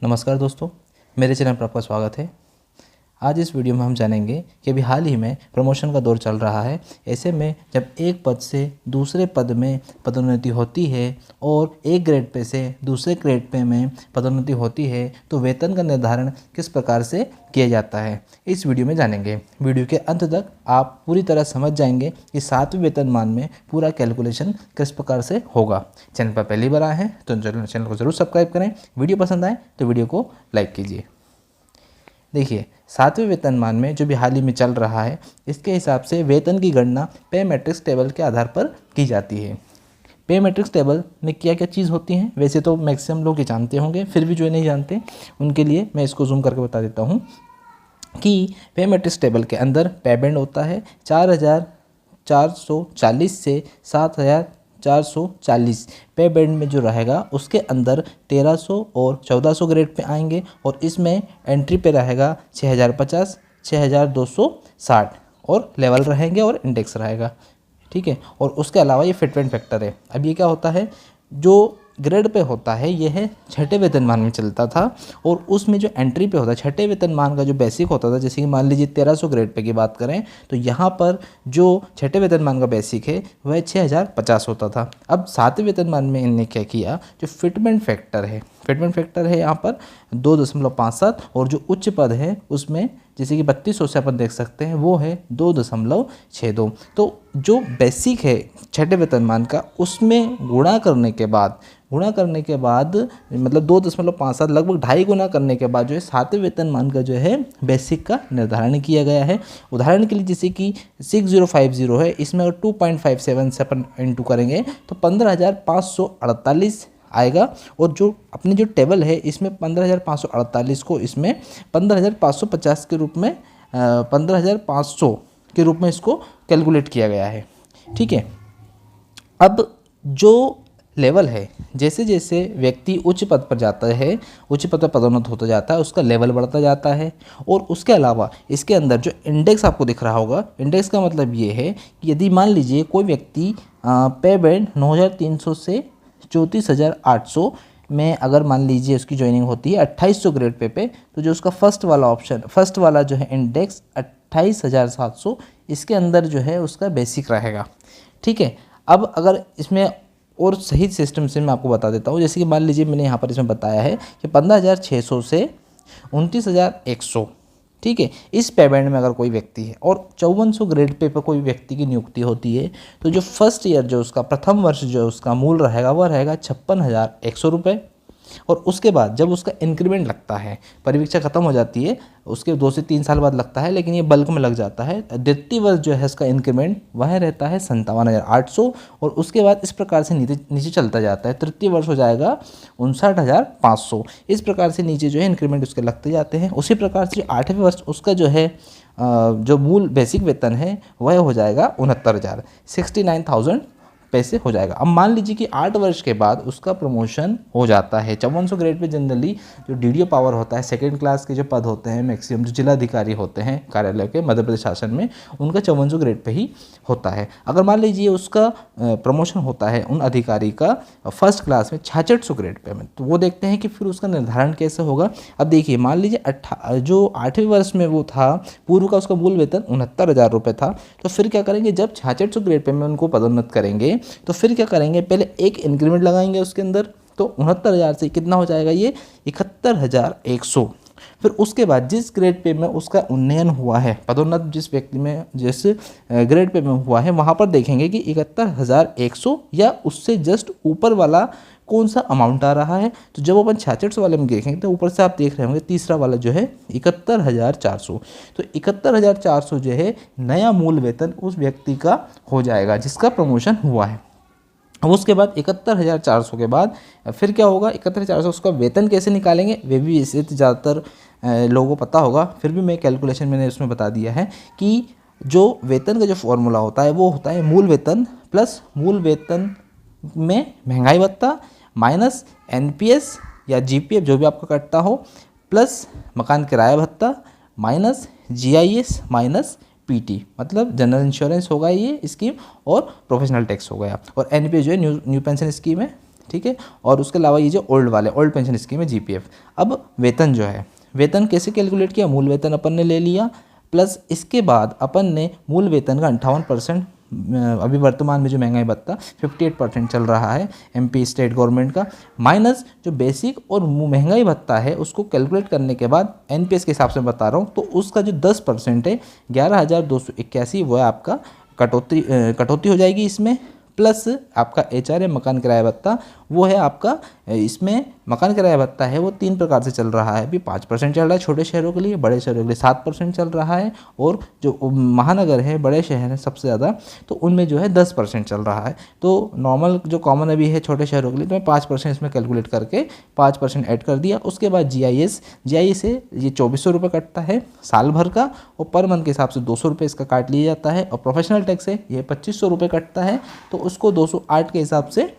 नमस्कार दोस्तों, मेरे चैनल पर आपका स्वागत है। आज इस वीडियो में हम जानेंगे कि अभी हाल ही में प्रमोशन का दौर चल रहा है। ऐसे में जब एक पद से दूसरे पद में पदोन्नति होती है और एक ग्रेड पे से दूसरे ग्रेड पे में पदोन्नति होती है तो वेतन का निर्धारण किस प्रकार से किया जाता है, इस वीडियो में जानेंगे। वीडियो के अंत तक आप पूरी तरह समझ जाएंगे कि 7वें वेतनमान में पूरा कैलकुलेशन किस प्रकार से होगा। चैनल पर पहली बार आए हैं तो चैनल को ज़रूर सब्सक्राइब करें। वीडियो पसंद आए तो वीडियो को लाइक कीजिए। देखिए, 7वें वेतनमान में जो भी हाल ही में चल रहा है, इसके हिसाब से वेतन की गणना पे मैट्रिक्स टेबल के आधार पर की जाती है। पे मैट्रिक्स टेबल में क्या क्या चीज़ होती हैं, वैसे तो मैक्सिमम लोग ये जानते होंगे, फिर भी जो नहीं जानते उनके लिए मैं इसको जूम करके बता देता हूँ कि पे मैट्रिक्स टेबल के अंदर पे बैंड होता है 4,440 से 7,440। पे बैंड में जो रहेगा उसके अंदर 1,300 और 1,400 ग्रेड पे आएंगे और इसमें एंट्री पे रहेगा 6,050, 6,260 और लेवल रहेंगे और इंडेक्स रहेगा। ठीक है, और उसके अलावा ये फिटमेंट फैक्टर है। अब ये क्या होता है, जो ग्रेड पे होता है यह है छठे वेतनमान में चलता था और उसमें जो एंट्री पे होता है छठे वेतनमान का जो बेसिक होता था, जैसे कि मान लीजिए 1,300 ग्रेड पे की बात करें तो यहाँ पर जो छठे वेतनमान का बेसिक है वह 6,050 होता था। अब 7वें वेतनमान में इनने क्या किया, जो फिटमेंट फैक्टर है यहाँ पर 2.57 और जो उच्च पद है उसमें जैसे कि 3200 से अपन देख सकते हैं वो है 2.62। तो जो बेसिक है छठे वेतनमान का उसमें गुणा करने के बाद मतलब 2.57 लगभग 2.5 गुना करने के बाद जो है 7वें वेतनमान का जो है बेसिक का निर्धारण किया गया है। उदाहरण के लिए जैसे कि 6050 है, इसमें अगर 2.57 से अपन इंटू करेंगे तो 15,548 आएगा और जो अपनी जो टेबल है इसमें 15,548 को इसमें 15,550 के रूप में 15,500 के रूप में इसको कैलकुलेट किया गया है। ठीक है, अब जो लेवल है, जैसे जैसे व्यक्ति उच्च पद पर जाता है, उच्च पद पर पदोन्नत होता जाता है, उसका लेवल बढ़ता जाता है। और उसके अलावा इसके अंदर जो इंडेक्स आपको दिख रहा होगा, इंडेक्स का मतलब ये है कि यदि मान लीजिए कोई व्यक्ति पे बैंड 9,300 से 34,800 में अगर मान लीजिए उसकी ज्वाइनिंग होती है 2,800 ग्रेड पे तो जो उसका फर्स्ट वाला जो है इंडेक्स 28,700, इसके अंदर जो है उसका बेसिक रहेगा। ठीक है, अब अगर इसमें और सही सिस्टम से मैं आपको बता देता हूँ, जैसे कि मान लीजिए मैंने यहाँ पर इसमें बताया है कि 15,600 से 29,100। ठीक है, इस पे बैंड में अगर कोई व्यक्ति है और 5400 ग्रेड पे पर कोई व्यक्ति की नियुक्ति होती है तो जो फर्स्ट ईयर जो उसका प्रथम वर्ष जो उसका मूल रहेगा वह रहेगा 56,100 रुपये। और उसके बाद जब उसका इंक्रीमेंट लगता है, परिवीक्षा खत्म हो जाती है, उसके 2 से 3 साल बाद लगता है, लेकिन ये बल्क में लग जाता है। द्वितीय वर्ष जो है इसका इंक्रीमेंट वह रहता है 57,800 और उसके बाद इस प्रकार से नीचे चलता जाता है। तृतीय वर्ष हो जाएगा 59,500। इस प्रकार से नीचे जो है इंक्रीमेंट उसके लगते जाते हैं। उसी प्रकार से 8वें वर्ष उसका जो है जो मूल बेसिक वेतन है वह हो जाएगा 69,000, 69,000 पैसे हो जाएगा। अब मान लीजिए कि 8 वर्ष के बाद उसका प्रमोशन हो जाता है 5400 ग्रेड पे। जनरली जो डीडीओ पावर होता है, सेकंड क्लास के जो पद होते हैं मैक्सिमम जो जिलाधिकारी होते हैं कार्यालय के मध्य प्रदेश शासन में, उनका 5400 ग्रेड पे ही होता है। अगर मान लीजिए उसका प्रमोशन होता है उन अधिकारी का फर्स्ट क्लास में 6600 ग्रेड पे में, तो वो देखते हैं कि फिर उसका निर्धारण कैसे होगा। अब देखिए, मान लीजिए जो 8वें वर्ष में वो था, पूर्व का उसका मूल वेतन 69,000 रुपये था, तो फिर क्या करेंगे, जब 6600 ग्रेड पे में उनको पदोन्नत करेंगे तो फिर क्या करेंगे, पहले एक इंक्रीमेंट लगाएंगे उसके अंदर, तो 69,000 से कितना हो जाएगा ये 71,100। फिर उसके बाद जिस ग्रेड पे में उसका उन्नयन हुआ है, पदोन्नत जिस व्यक्ति में जिस ग्रेड पे में हुआ है, वहाँ पर देखेंगे कि 71,100 या उससे जस्ट ऊपर वाला कौन सा अमाउंट आ रहा है। तो जब अपन 6600 वाले में देखेंगे तो ऊपर से आप देख रहे होंगे तीसरा वाला जो है 71,400। तो 71,400 जो है नया मूल वेतन उस व्यक्ति का हो जाएगा जिसका प्रमोशन हुआ है। अब उसके बाद 71,400 के बाद फिर क्या होगा, 71,400 उसका वेतन कैसे निकालेंगे वे भी इसे ज़्यादातर लोगों को पता होगा, फिर भी मैं कैलकुलेशन मैंने उसमें बता दिया है कि जो वेतन का जो फॉर्मूला होता है वो होता है मूल वेतन प्लस मूल वेतन में महंगाई भत्ता माइनस एनपीएस या जीपीएफ जो भी आपका कटता हो, प्लस मकान किराया भत्ता माइनस जीआईएस माइनस पीटी, मतलब जनरल इंश्योरेंस होगा ये स्कीम, और प्रोफेशनल टैक्स हो गया, और एनपीएस जो है न्यू पेंशन स्कीम है ठीक है। और उसके अलावा ये जो ओल्ड पेंशन स्कीम है जीपीएफ। अब वेतन जो है, वेतन कैसे कैलकुलेट किया, मूल वेतन अपन ने ले लिया, प्लस इसके बाद अपन ने मूल वेतन का 58%, अभी वर्तमान में जो महंगाई भत्ता 58% चल रहा है एमपी स्टेट गवर्नमेंट का, माइनस जो बेसिक और महंगाई भत्ता है उसको कैलकुलेट करने के बाद एनपीएस के हिसाब से बता रहा हूँ, तो उसका जो 10% है 11,281 वो है आपका कटौती हो जाएगी इसमें, प्लस आपका एचआरए मकान किराया भत्ता वो है आपका, इसमें मकान किराया भत्ता है वो 3 प्रकार से चल रहा है। अभी 5% चल रहा है छोटे शहरों के लिए, बड़े शहरों के लिए 7% चल रहा है, और जो महानगर है, बड़े शहर हैं सबसे ज़्यादा, तो उनमें जो है 10% चल रहा है। तो नॉर्मल जो कॉमन अभी है छोटे शहरों के लिए, तो मैं 5% इसमें कैलकुलेट करके 5% ऐड कर दिया। उसके बाद जीआईएस से ये 2400 रुपये कटता है साल भर का, और पर मंथ के हिसाब से 200 रुपये इसका काट लिया जाता है। और प्रोफेशनल टैक्स है ये 2500 रुपये कटता है, तो उसको 208 के हिसाब से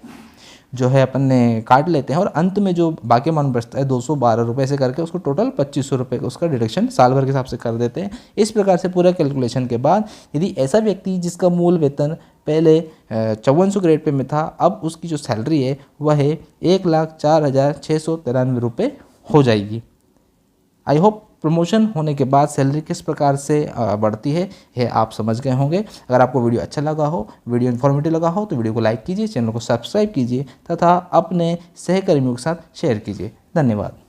जो है अपन ने काट लेते हैं, और अंत में जो बाकी अमाउंट बचता है 212 रुपये से करके उसको टोटल 2500 रुपये का उसका डिडक्शन साल भर के हिसाब से कर देते हैं। इस प्रकार से पूरा कैलकुलेशन के बाद यदि ऐसा व्यक्ति जिसका मूल वेतन पहले 5400 ग्रेड पे में था, अब उसकी जो सैलरी है वह है 1,04,693 रुपये हो जाएगी। आई होप प्रमोशन होने के बाद सैलरी किस प्रकार से बढ़ती है ये आप समझ गए होंगे। अगर आपको वीडियो अच्छा लगा हो, वीडियो इन्फॉर्मेटिव लगा हो, तो वीडियो को लाइक कीजिए, चैनल को सब्सक्राइब कीजिए तथा अपने सहकर्मियों के साथ शेयर कीजिए। धन्यवाद।